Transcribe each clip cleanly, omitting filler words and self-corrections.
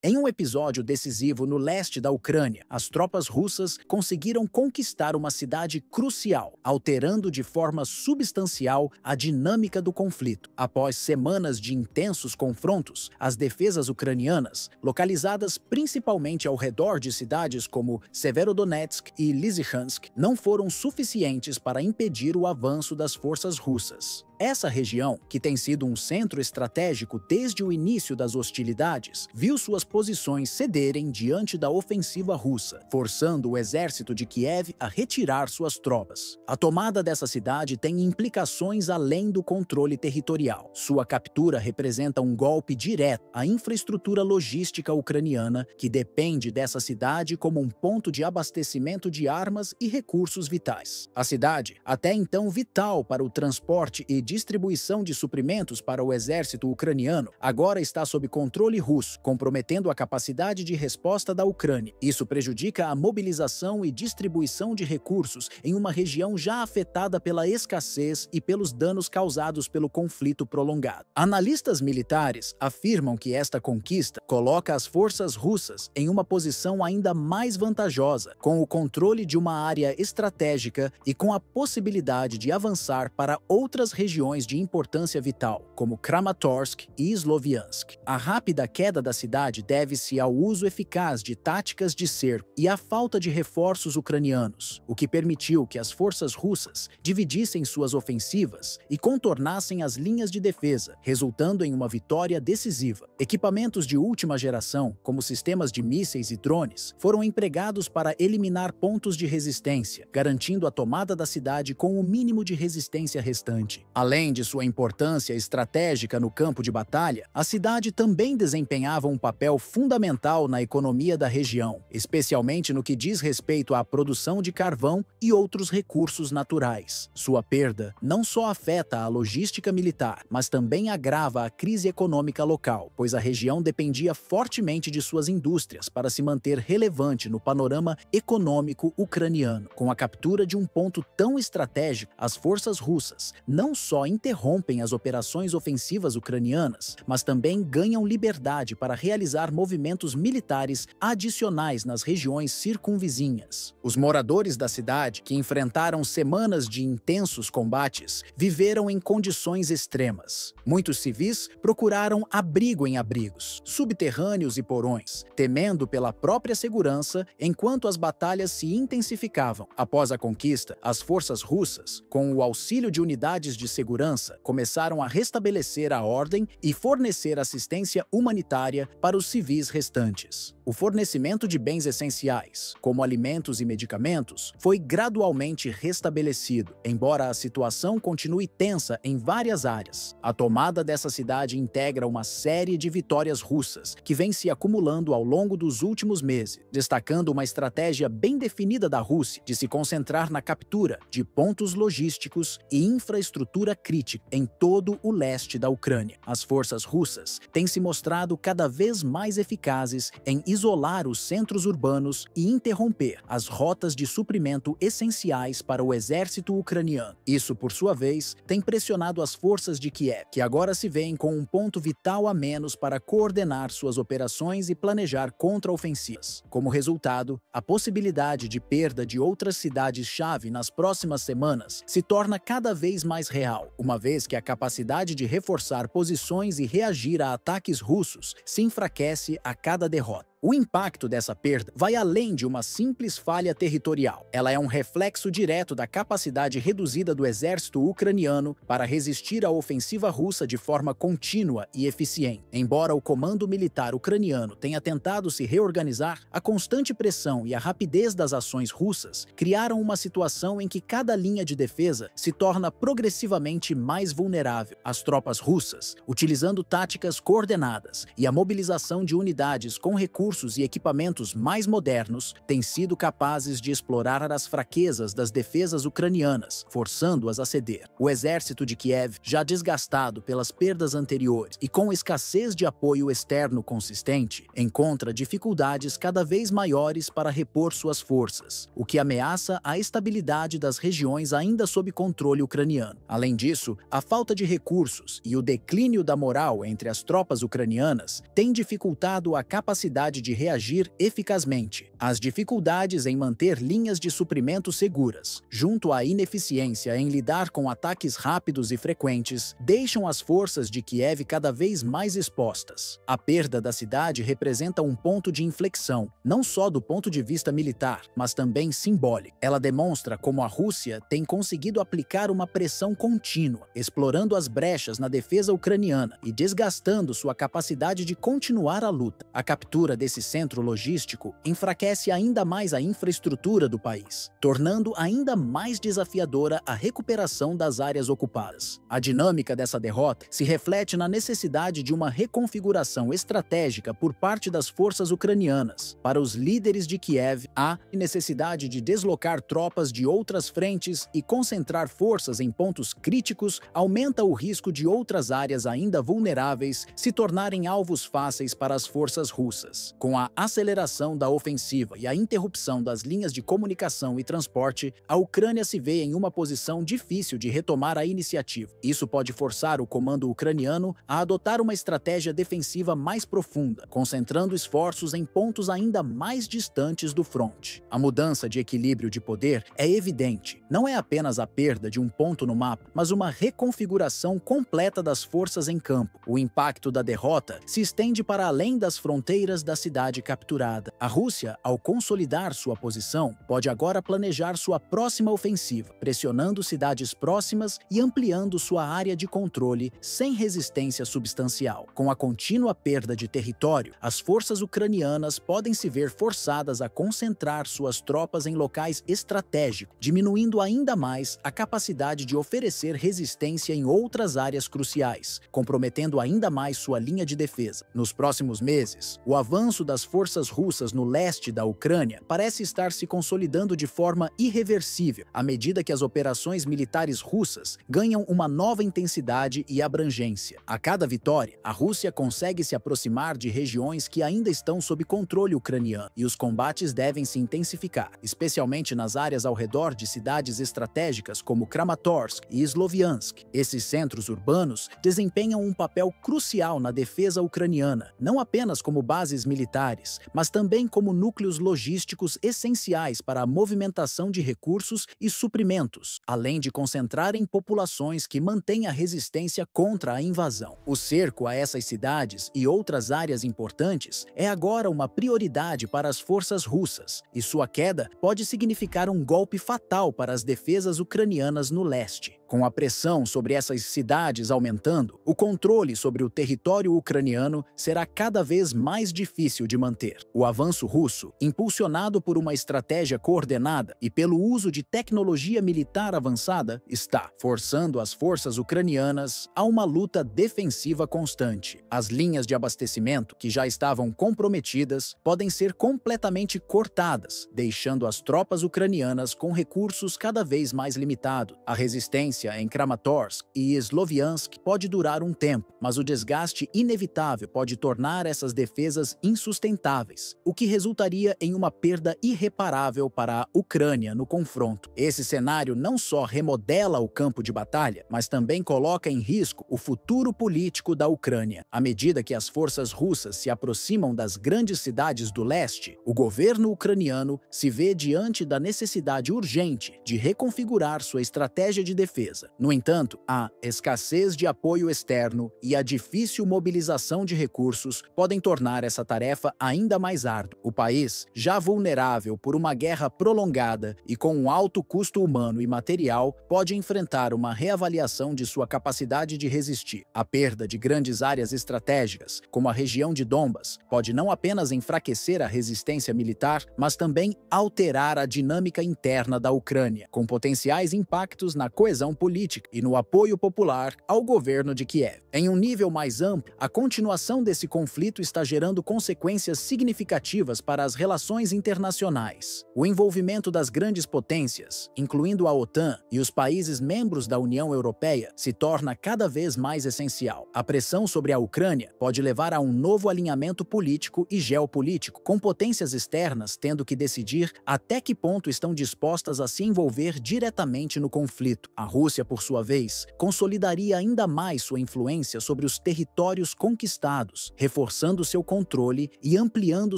Em um episódio decisivo no leste da Ucrânia, as tropas russas conseguiram conquistar uma cidade crucial, alterando de forma substancial a dinâmica do conflito. Após semanas de intensos confrontos, as defesas ucranianas, localizadas principalmente ao redor de cidades como Severodonetsk e Lysychansk, não foram suficientes para impedir o avanço das forças russas. Essa região, que tem sido um centro estratégico desde o início das hostilidades, viu suas posições cederem diante da ofensiva russa, forçando o exército de Kiev a retirar suas tropas. A tomada dessa cidade tem implicações além do controle territorial. Sua captura representa um golpe direto à infraestrutura logística ucraniana, que depende dessa cidade como um ponto de abastecimento de armas e recursos vitais. A cidade, até então vital para o transporte e distribuição de suprimentos para o exército ucraniano, agora está sob controle russo, comprometendo a capacidade de resposta da Ucrânia. Isso prejudica a mobilização e distribuição de recursos em uma região já afetada pela escassez e pelos danos causados pelo conflito prolongado. Analistas militares afirmam que esta conquista coloca as forças russas em uma posição ainda mais vantajosa, com o controle de uma área estratégica e com a possibilidade de avançar para outras regiões de importância vital, como Kramatorsk e Sloviansk. A rápida queda da cidade deve-se ao uso eficaz de táticas de cerco e à falta de reforços ucranianos, o que permitiu que as forças russas dividissem suas ofensivas e contornassem as linhas de defesa, resultando em uma vitória decisiva. Equipamentos de última geração, como sistemas de mísseis e drones, foram empregados para eliminar pontos de resistência, garantindo a tomada da cidade com o mínimo de resistência restante. Além de sua importância estratégica no campo de batalha, a cidade também desempenhava um papel fundamental na economia da região, especialmente no que diz respeito à produção de carvão e outros recursos naturais. Sua perda não só afeta a logística militar, mas também agrava a crise econômica local, pois a região dependia fortemente de suas indústrias para se manter relevante no panorama econômico ucraniano. Com a captura de um ponto tão estratégico, as forças russas não só interrompem as operações ofensivas ucranianas, mas também ganham liberdade para realizar movimentos militares adicionais nas regiões circunvizinhas. Os moradores da cidade, que enfrentaram semanas de intensos combates, viveram em condições extremas. Muitos civis procuraram abrigo em abrigos, subterrâneos e porões, temendo pela própria segurança enquanto as batalhas se intensificavam. Após a conquista, as forças russas, com o auxílio de unidades de segurança, começaram a restabelecer a ordem e fornecer assistência humanitária para os civis restantes. O fornecimento de bens essenciais, como alimentos e medicamentos, foi gradualmente restabelecido, embora a situação continue tensa em várias áreas. A tomada dessa cidade integra uma série de vitórias russas que vem se acumulando ao longo dos últimos meses, destacando uma estratégia bem definida da Rússia de se concentrar na captura de pontos logísticos e infraestrutura crítica em todo o leste da Ucrânia. As forças russas têm se mostrado cada vez mais eficazes em isolar os centros urbanos e interromper as rotas de suprimento essenciais para o exército ucraniano. Isso, por sua vez, tem pressionado as forças de Kiev, que agora se veem com um ponto vital a menos para coordenar suas operações e planejar contra-ofensivas. Como resultado, a possibilidade de perda de outras cidades-chave nas próximas semanas se torna cada vez mais real, uma vez que a capacidade de reforçar posições e reagir a ataques russos se enfraquece a cada derrota. O impacto dessa perda vai além de uma simples falha territorial. Ela é um reflexo direto da capacidade reduzida do exército ucraniano para resistir à ofensiva russa de forma contínua e eficiente. Embora o comando militar ucraniano tenha tentado se reorganizar, a constante pressão e a rapidez das ações russas criaram uma situação em que cada linha de defesa se torna progressivamente mais vulnerável. As tropas russas, utilizando táticas coordenadas e a mobilização de unidades com recursos recursos e equipamentos mais modernos, têm sido capazes de explorar as fraquezas das defesas ucranianas, forçando-as a ceder. O exército de Kiev, já desgastado pelas perdas anteriores e com escassez de apoio externo consistente, encontra dificuldades cada vez maiores para repor suas forças, o que ameaça a estabilidade das regiões ainda sob controle ucraniano. Além disso, a falta de recursos e o declínio da moral entre as tropas ucranianas têm dificultado a capacidade de reagir eficazmente. As dificuldades em manter linhas de suprimento seguras, junto à ineficiência em lidar com ataques rápidos e frequentes, deixam as forças de Kiev cada vez mais expostas. A perda da cidade representa um ponto de inflexão, não só do ponto de vista militar, mas também simbólico. Ela demonstra como a Rússia tem conseguido aplicar uma pressão contínua, explorando as brechas na defesa ucraniana e desgastando sua capacidade de continuar a luta. A captura desse centro logístico enfraquece ainda mais a infraestrutura do país, tornando ainda mais desafiadora a recuperação das áreas ocupadas. A dinâmica dessa derrota se reflete na necessidade de uma reconfiguração estratégica por parte das forças ucranianas. Para os líderes de Kiev, há necessidade de deslocar tropas de outras frentes e concentrar forças em pontos críticos aumenta o risco de outras áreas ainda vulneráveis se tornarem alvos fáceis para as forças russas. Com a aceleração da ofensiva e a interrupção das linhas de comunicação e transporte, a Ucrânia se vê em uma posição difícil de retomar a iniciativa. Isso pode forçar o comando ucraniano a adotar uma estratégia defensiva mais profunda, concentrando esforços em pontos ainda mais distantes do fronte. A mudança de equilíbrio de poder é evidente. Não é apenas a perda de um ponto no mapa, mas uma reconfiguração completa das forças em campo. O impacto da derrota se estende para além das fronteiras da cidade capturada. A Rússia, ao consolidar sua posição, pode agora planejar sua próxima ofensiva, pressionando cidades próximas e ampliando sua área de controle sem resistência substancial. Com a contínua perda de território, as forças ucranianas podem se ver forçadas a concentrar suas tropas em locais estratégicos, diminuindo ainda mais a capacidade de oferecer resistência em outras áreas cruciais, comprometendo ainda mais sua linha de defesa. Nos próximos meses, o avanço das forças russas no leste da Ucrânia parece estar se consolidando de forma irreversível, à medida que as operações militares russas ganham uma nova intensidade e abrangência. A cada vitória, a Rússia consegue se aproximar de regiões que ainda estão sob controle ucraniano, e os combates devem se intensificar, especialmente nas áreas ao redor de cidades estratégicas como Kramatorsk e Sloviansk. Esses centros urbanos desempenham um papel crucial na defesa ucraniana, não apenas como bases militares, mas também como núcleos logísticos essenciais para a movimentação de recursos e suprimentos, além de concentrarem populações que mantêm a resistência contra a invasão. O cerco a essas cidades e outras áreas importantes é agora uma prioridade para as forças russas, e sua queda pode significar um golpe fatal para as defesas ucranianas no leste. Com a pressão sobre essas cidades aumentando, o controle sobre o território ucraniano será cada vez mais difícil de manter. O avanço russo, impulsionado por uma estratégia coordenada e pelo uso de tecnologia militar avançada, está forçando as forças ucranianas a uma luta defensiva constante. As linhas de abastecimento, que já estavam comprometidas, podem ser completamente cortadas, deixando as tropas ucranianas com recursos cada vez mais limitados. A resistência em Kramatorsk e Sloviansk pode durar um tempo, mas o desgaste inevitável pode tornar essas defesas insustentáveis, o que resultaria em uma perda irreparável para a Ucrânia no confronto. Esse cenário não só remodela o campo de batalha, mas também coloca em risco o futuro político da Ucrânia. À medida que as forças russas se aproximam das grandes cidades do leste, o governo ucraniano se vê diante da necessidade urgente de reconfigurar sua estratégia de defesa. No entanto, a escassez de apoio externo e a difícil mobilização de recursos podem tornar essa tarefa ainda mais árdua. O país, já vulnerável por uma guerra prolongada e com um alto custo humano e material, pode enfrentar uma reavaliação de sua capacidade de resistir. A perda de grandes áreas estratégicas, como a região de Donbas, pode não apenas enfraquecer a resistência militar, mas também alterar a dinâmica interna da Ucrânia, com potenciais impactos na coesão decisão política e no apoio popular ao governo de Kiev. Em um nível mais amplo, a continuação desse conflito está gerando consequências significativas para as relações internacionais. O envolvimento das grandes potências, incluindo a OTAN e os países membros da União Europeia, se torna cada vez mais essencial. A pressão sobre a Ucrânia pode levar a um novo alinhamento político e geopolítico, com potências externas tendo que decidir até que ponto estão dispostas a se envolver diretamente no conflito. A Rússia, por sua vez, consolidaria ainda mais sua influência sobre os territórios conquistados, reforçando seu controle e ampliando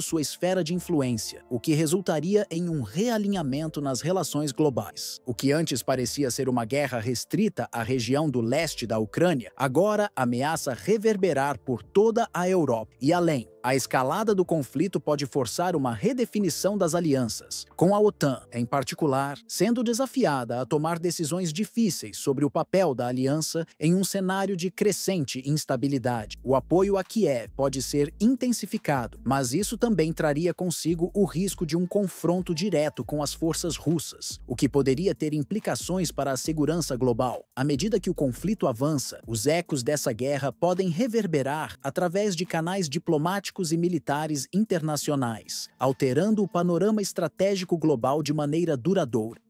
sua esfera de influência, o que resultaria em um realinhamento nas relações globais. O que antes parecia ser uma guerra restrita à região do leste da Ucrânia, agora ameaça reverberar por toda a Europa e além. A escalada do conflito pode forçar uma redefinição das alianças, com a OTAN, em particular, sendo desafiada a tomar decisões difíceis sobre o papel da aliança em um cenário de crescente instabilidade. O apoio a Kiev pode ser intensificado, mas isso também traria consigo o risco de um confronto direto com as forças russas, o que poderia ter implicações para a segurança global. À medida que o conflito avança, os ecos dessa guerra podem reverberar através de canais diplomáticos e militares internacionais, alterando o panorama estratégico global de maneira duradoura.